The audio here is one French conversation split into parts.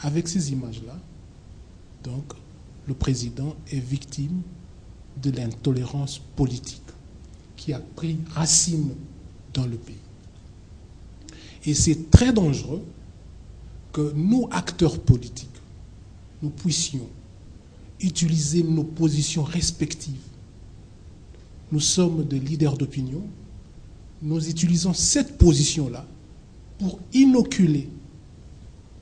Avec ces images-là, donc, le président est victime de l'intolérance politique qui a pris racine dans le pays. Et c'est très dangereux que nous, acteurs politiques, nous puissions utiliser nos positions respectives. Nous sommes des leaders d'opinion. Nous utilisons cette position-là pour inoculer,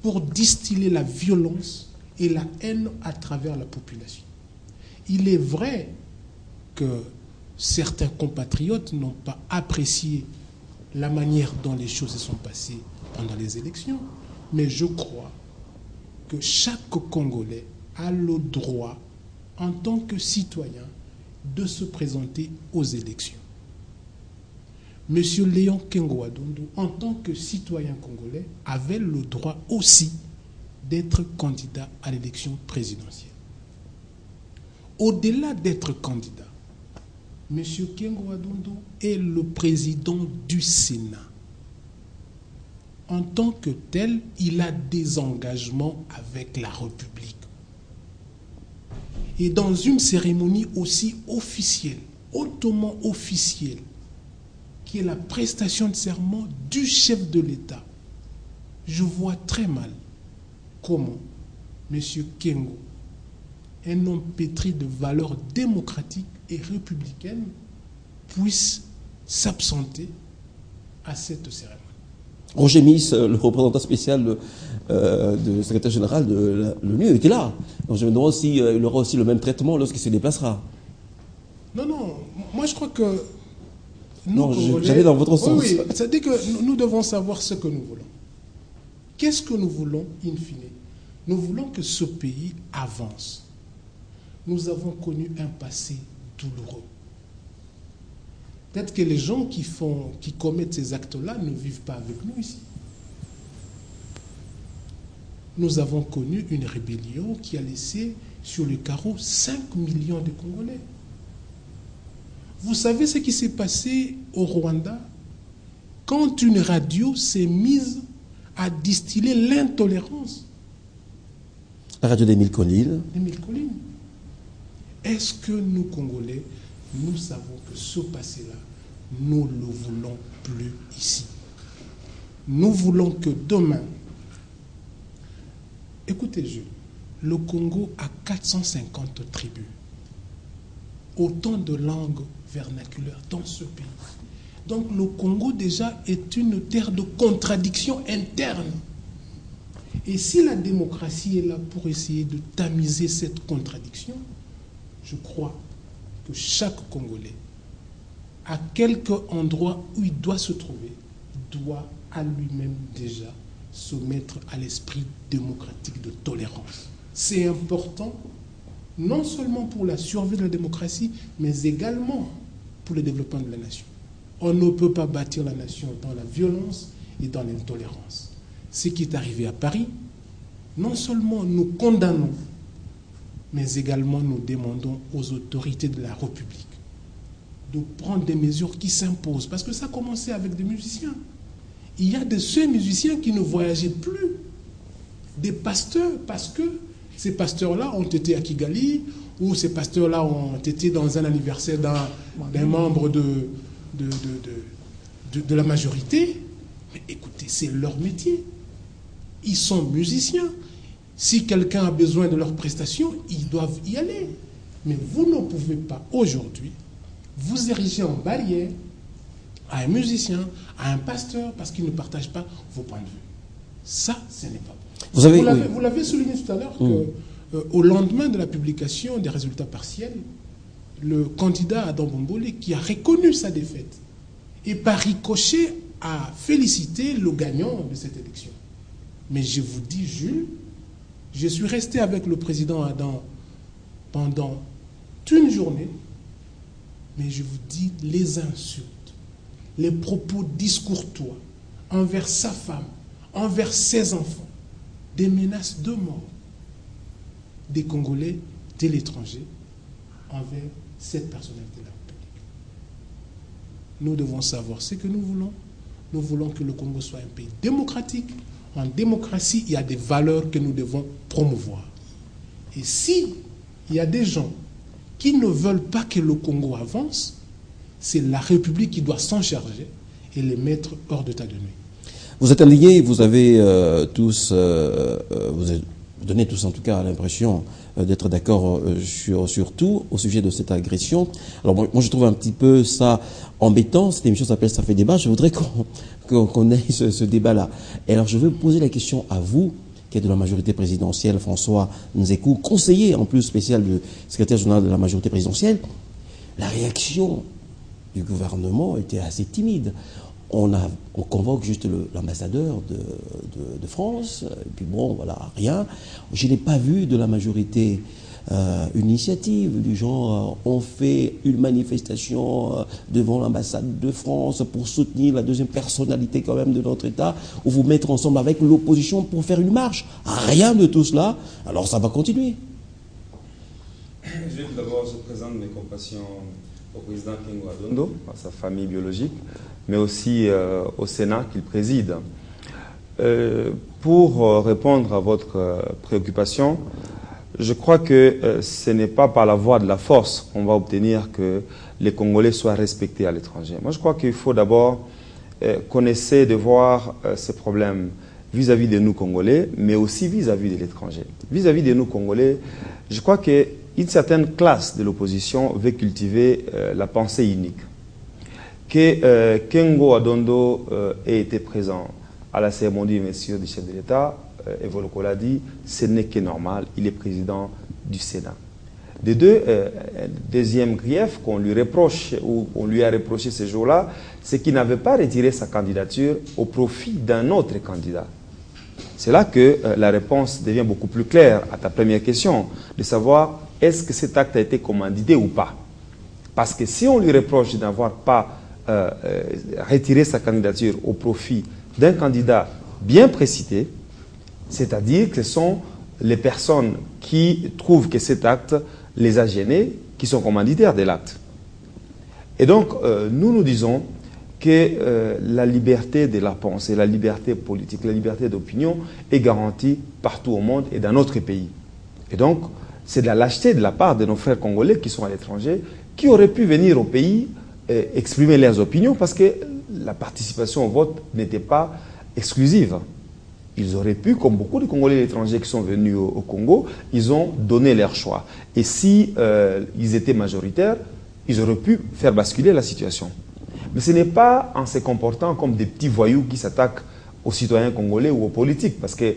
pour distiller la violence et la haine à travers la population. Il est vrai que certains compatriotes n'ont pas apprécié la manière dont les choses se sont passées pendant les élections, mais je crois que chaque Congolais a le droit, en tant que citoyen, de se présenter aux élections. Monsieur Léon Kengo Adondou, en tant que citoyen congolais, avait le droit aussi d'être candidat à l'élection présidentielle. Au-delà d'être candidat, monsieur Kengo Adondou est le président du Sénat. En tant que tel, il a des engagements avec la République. Et dans une cérémonie aussi officielle, hautement officielle, qui est la prestation de serment du chef de l'État, je vois très mal comment M. Kengo, un homme pétri de valeurs démocratiques et républicaines, puisse s'absenter à cette cérémonie. Roger Miss, le représentant spécial du secrétaire général de l'ONU, était là. Donc je me demande s'il aura aussi le même traitement lorsqu'il se déplacera. Non, non, moi je crois que... Non, j'allais dans votre sens. Oui, c'est-à-dire que nous devons savoir ce que nous voulons. Qu'est-ce que nous voulons, in fine? Nous voulons que ce pays avance. Nous avons connu un passé douloureux. Peut-être que les gens qui commettent ces actes-là ne vivent pas avec nous ici. Nous avons connu une rébellion qui a laissé sur le carreau 5 millions de Congolais. Vous savez ce qui s'est passé au Rwanda quand une radio s'est mise à distiller l'intolérance? La radio d'Émile Collines. Émile Collines. Est-ce que nous, Congolais, nous savons que ce passé-là, nous ne le voulons plus ici? Nous voulons que demain... Écoutez, Jules, le Congo a 450 tribus. Autant de langues vernaculaires dans ce pays. Donc le Congo déjà est une terre de contradiction interne. Et si la démocratie est là pour essayer de tamiser cette contradiction, je crois que chaque Congolais, à quelque endroit où il doit se trouver, doit à lui-même déjà se mettre à l'esprit démocratique de tolérance. C'est important, non seulement pour la survie de la démocratie, mais également pour le développement de la nation. On ne peut pas bâtir la nation dans la violence et dans l'intolérance. Ce qui est arrivé à Paris, non seulement nous condamnons, mais également nous demandons aux autorités de la République de prendre des mesures qui s'imposent. Parce que ça a commencé avec des musiciens. Il y a de ces musiciens qui ne voyageaient plus. Des pasteurs, parce que ces pasteurs-là ont été à Kigali, ou ces pasteurs-là ont été dans un anniversaire d'un membre de la majorité. Mais écoutez, c'est leur métier. Ils sont musiciens. Si quelqu'un a besoin de leurs prestations, ils doivent y aller. Mais vous ne pouvez pas aujourd'hui vous ériger en barrière à un musicien, à un pasteur, parce qu'il ne partage pas vos points de vue. Ça, ce n'est pas bon. Vous l'avez souligné tout à l'heure qu'au lendemain de la publication des résultats partiels, le candidat Adam Bombole, qui a reconnu sa défaite, et par ricochet a félicité le gagnant de cette élection. Mais je vous dis, Jules, je suis resté avec le président Adam pendant une journée, mais je vous dis, les insultes, les propos discourtois envers sa femme, envers ses enfants, des menaces de mort des Congolais de l'étranger envers cette personnalité de la République. Nous devons savoir ce que nous voulons. Nous voulons que le Congo soit un pays démocratique. En démocratie, il y a des valeurs que nous devons promouvoir. Et si il y a des gens qui ne veulent pas que le Congo avance, c'est la République qui doit s'en charger et les mettre hors d'état de nuit. Vous êtes indignés, vous avez tous, vous donnez tous en tout cas l'impression d'être d'accord sur tout au sujet de cette agression. Alors moi je trouve un petit peu ça embêtant. Cette émission s'appelle Ça fait débat. Je voudrais qu'on ait ce débat-là. Et alors je veux poser la question à vous, qui êtes de la majorité présidentielle, François Nzekou, conseiller en plus spécial du secrétaire général de la majorité présidentielle. La réaction du gouvernement était assez timide. On convoque juste l'ambassadeur de France, et puis bon, voilà, rien. Je n'ai pas vu de la majorité une initiative du genre on fait une manifestation devant l'ambassade de France pour soutenir la deuxième personnalité quand même de notre État, ou vous mettre ensemble avec l'opposition pour faire une marche. Rien de tout cela. Alors ça va continuer. D'abord, je présente mes compassions au président Kengo Adondo, à sa famille biologique, mais aussi au Sénat qu'il préside. Pour répondre à votre préoccupation, je crois que ce n'est pas par la voie de la force qu'on va obtenir que les Congolais soient respectés à l'étranger. Moi, je crois qu'il faut d'abord qu'on essaie de voir ces problèmes vis-à-vis de nous Congolais, mais aussi vis-à-vis de l'étranger. Vis-à-vis de nous Congolais, je crois qu'une certaine classe de l'opposition veut cultiver la pensée unique. Que Kengo Adondo ait été présent à la cérémonie d'investiture du chef de l'État, Evoloko l'a dit, ce n'est que normal, il est président du Sénat. Deuxième grief qu'on lui reproche, ou on lui a reproché ce jour-là, c'est qu'il n'avait pas retiré sa candidature au profit d'un autre candidat. C'est là que la réponse devient beaucoup plus claire à ta première question, de savoir est-ce que cet acte a été commandité ou pas. Parce que si on lui reproche de n'avoir pas retiré sa candidature au profit d'un candidat bien précité, c'est-à-dire que ce sont les personnes qui trouvent que cet acte les a gênés, qui sont commanditaires de l'acte. Et donc, nous disons que la liberté de la pensée, la liberté politique, la liberté d'opinion est garantie partout au monde et dans notre pays. Et donc, c'est de la lâcheté de la part de nos frères congolais qui sont à l'étranger, qui auraient pu venir au pays exprimer leurs opinions parce que la participation au vote n'était pas exclusive. Ils auraient pu, comme beaucoup de Congolais étrangers qui sont venus au Congo, ils ont donné leur choix. Et si ils étaient majoritaires, ils auraient pu faire basculer la situation. Mais ce n'est pas en se comportant comme des petits voyous qui s'attaquent aux citoyens congolais ou aux politiques, parce que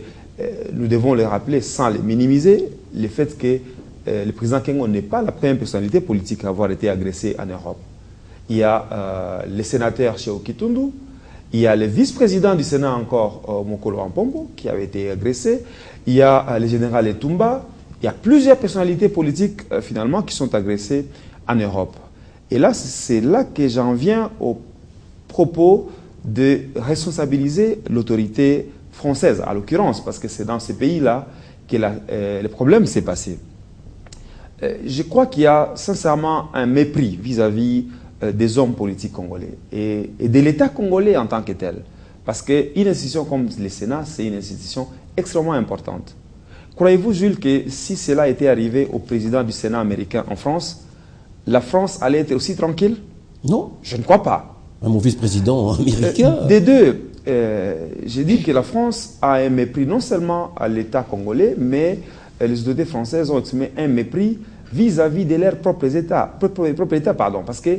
nous devons les rappeler, sans les minimiser, le fait que le président Kengo n'est pas la première personnalité politique à avoir été agressée en Europe. Il y a les sénateurs chez Okitundu, il y a le vice-président du Sénat encore, Mokolo Ampombo, qui avait été agressé. Il y a le général Etumba. Il y a plusieurs personnalités politiques, finalement, qui sont agressées en Europe. Et là, c'est là que j'en viens au propos de responsabiliser l'autorité française, à l'occurrence, parce que c'est dans ces pays-là que le problème s'est passé. Je crois qu'il y a sincèrement un mépris vis-à-vis des hommes politiques congolais et de l'État congolais en tant que tel. Parce qu'une institution comme le Sénat, c'est une institution extrêmement importante. Croyez-vous, Jules, que si cela était arrivé au président du Sénat américain en France, la France allait être aussi tranquille? Non. Je ne crois pas. Un vice-président américain. Des deux, j'ai dit que la France a un mépris non seulement à l'État congolais, mais les autorités françaises ont exprimé un mépris vis-à-vis de leurs propres États, parce que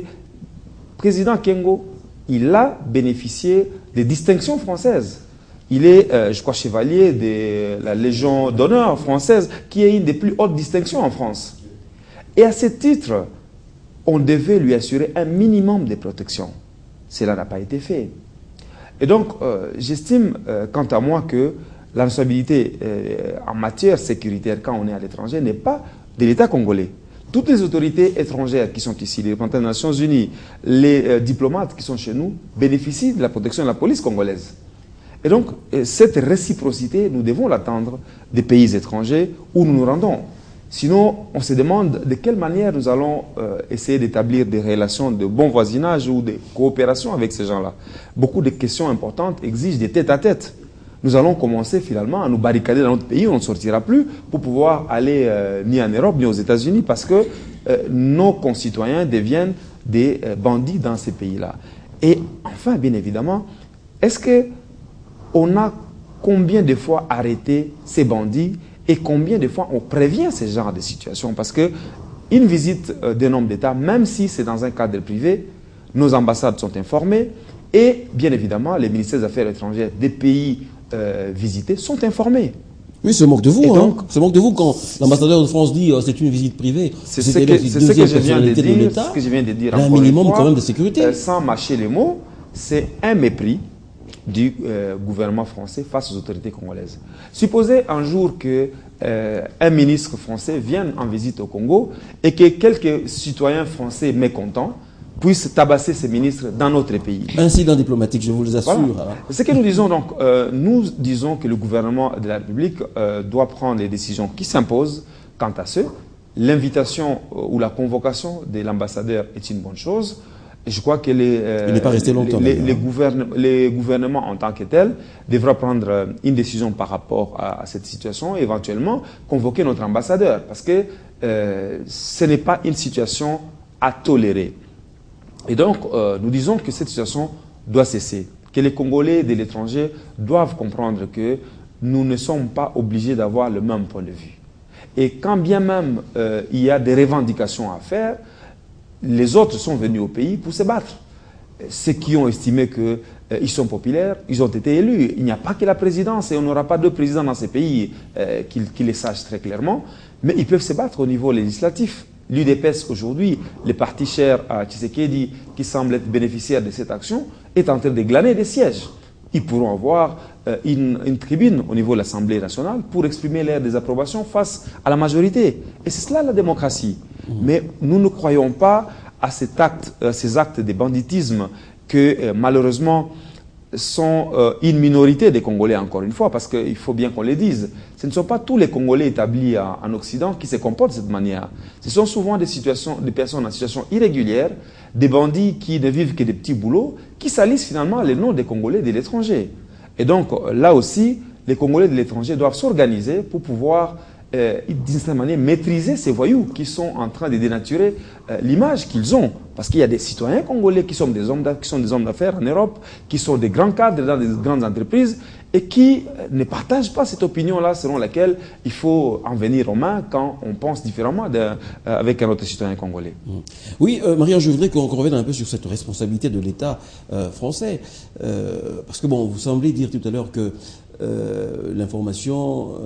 président Kengo, il a bénéficié des distinctions françaises. Il est, je crois, chevalier de la Légion d'honneur française, qui est une des plus hautes distinctions en France. Et à ce titre, on devait lui assurer un minimum de protection. Cela n'a pas été fait. Et donc, j'estime, quant à moi, que la responsabilité en matière sécuritaire, quand on est à l'étranger, n'est pas de l'État congolais. Toutes les autorités étrangères qui sont ici, les représentants des Nations Unies, les diplomates qui sont chez nous, bénéficient de la protection de la police congolaise. Et donc, cette réciprocité, nous devons l'attendre des pays étrangers où nous nous rendons. Sinon, on se demande de quelle manière nous allons essayer d'établir des relations de bon voisinage ou de coopération avec ces gens-là. Beaucoup de questions importantes exigent des tête-à-tête. nous allons commencer finalement à nous barricader dans notre pays, on ne sortira plus pour pouvoir aller ni en Europe ni aux États-Unis parce que nos concitoyens deviennent des bandits dans ces pays-là. Et enfin, bien évidemment, est-ce qu'on a combien de fois arrêté ces bandits et combien de fois on prévient ce genre de situations? Parce que une visite d'un homme d'État, même si c'est dans un cadre privé, nos ambassades sont informées et bien évidemment les ministères des Affaires étrangères des pays visités sont informés. Oui, se moque de vous. Donc, se moque de vous quand l'ambassadeur de France dit c'est une visite privée. C'est ce que je viens de dire. Un minimum quand même de sécurité. Sans mâcher les mots, c'est un mépris du gouvernement français face aux autorités congolaises. Supposez un jour que un ministre français vienne en visite au Congo et que quelques citoyens français mécontents puissent tabasser ces ministres dans notre pays. Incident diplomatique, je vous le assure. Voilà. Ce que nous disons donc, nous disons que le gouvernement de la République doit prendre les décisions qui s'imposent quant à ce. L'invitation ou la convocation de l'ambassadeur est une bonne chose. Je crois que il n'est pas resté longtemps, les gouvernements en tant que tels devraient prendre une décision par rapport à cette situation et éventuellement convoquer notre ambassadeur parce que ce n'est pas une situation à tolérer. Et donc, nous disons que cette situation doit cesser, que les Congolais de l'étranger doivent comprendre que nous ne sommes pas obligés d'avoir le même point de vue. Et quand bien même il y a des revendications à faire, les autres sont venus au pays pour se battre. Ceux qui ont estimé qu'ils sont populaires, ils ont été élus. Il n'y a pas que la présidence et on n'aura pas deux présidents dans ces pays qui les sachent très clairement, mais ils peuvent se battre au niveau législatif. L'UDPS aujourd'hui, le parti cher à Tshisekedi, qui semble être bénéficiaire de cette action, est en train de glaner des sièges. Ils pourront avoir une tribune au niveau de l'Assemblée nationale pour exprimer leur désapprobation face à la majorité. Et c'est cela la démocratie. Mais nous ne croyons pas à ces actes de banditisme que malheureusement sont une minorité des Congolais, encore une fois, parce qu'il faut bien qu'on les dise. Ce ne sont pas tous les Congolais établis en Occident qui se comportent de cette manière. Ce sont souvent des personnes en situation irrégulière, des bandits qui ne vivent que des petits boulots, qui salissent finalement les noms des Congolais de l'étranger. Et donc, là aussi, les Congolais de l'étranger doivent s'organiser pour pouvoir, d'une certaine manière, maîtriser ces voyous qui sont en train de dénaturer l'image qu'ils ont. Parce qu'il y a des citoyens congolais qui sont des hommes d'affaires en Europe, qui sont des grands cadres dans des grandes entreprises et qui ne partagent pas cette opinion-là selon laquelle il faut en venir aux mains quand on pense différemment avec un autre citoyen congolais. Oui, Maria, je voudrais qu'on revienne un peu sur cette responsabilité de l'État français. Parce que, bon, vous semblez dire tout à l'heure que l'information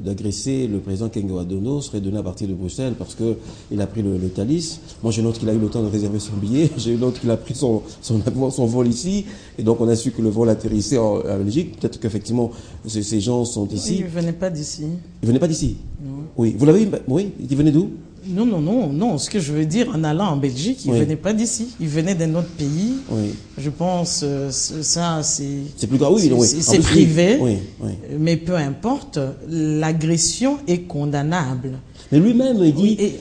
d'agresser le président Kengo Adono serait donnée à partir de Bruxelles parce qu'il a pris le Thalys. Moi, j'ai noté qu'il a eu le temps de réserver son billet. J'ai noté qu'il a pris son vol ici. Et donc, on a su que le vol atterrissait en Belgique. Peut-être qu'effectivement, ces gens sont ici. Oui, ils ne venaient pas d'ici. Ils ne venaient pas d'ici? Non. Oui. Vous l'avez eu? Oui. Ils venaient d'où? Non. Ce que je veux dire, en allant en Belgique, ils ne venaient pas d'ici. Ils venaient d'un autre pays. Oui. Je pense ça, c'est plus grave. Oui, c'est privé. Oui. Mais peu importe, l'agression est condamnable. Mais lui-même, il dit... Oui,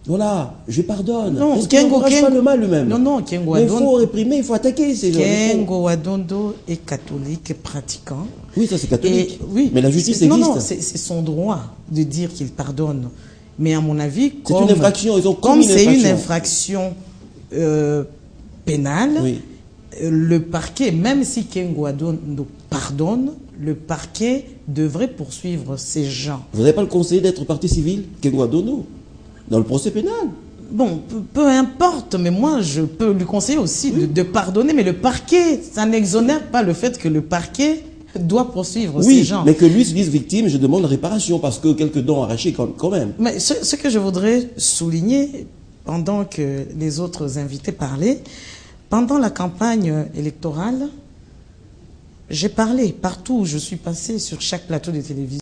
voilà, je pardonne. Non, Kengo pas le mal lui-même. Non, Kengo Adondo. Il faut réprimer, il faut attaquer ces gens. Kengo Adondo est catholique et pratiquant. Oui, ça c'est catholique. Oui, mais la justice existe. Non, c'est son droit de dire qu'il pardonne. Mais à mon avis, c'est une infraction. Ils ont comme c'est une infraction pénale, oui. Le parquet, même si Kengo Adondo pardonne, le parquet devrait poursuivre ces gens. Vous n'avez pas le conseillé d'être partie civile, Kengo Adondo, dans le procès pénal? Bon, peu importe, mais moi, je peux lui conseiller aussi de pardonner. Mais le parquet, ça n'exonère pas le fait que le parquet doit poursuivre ces gens. Oui, mais que lui se dise victime, je demande réparation parce que quelques dents arrachées quand même. Mais ce que je voudrais souligner, pendant que les autres invités parlaient, pendant la campagne électorale, j'ai parlé partout où je suis passé, sur chaque plateau de télévision.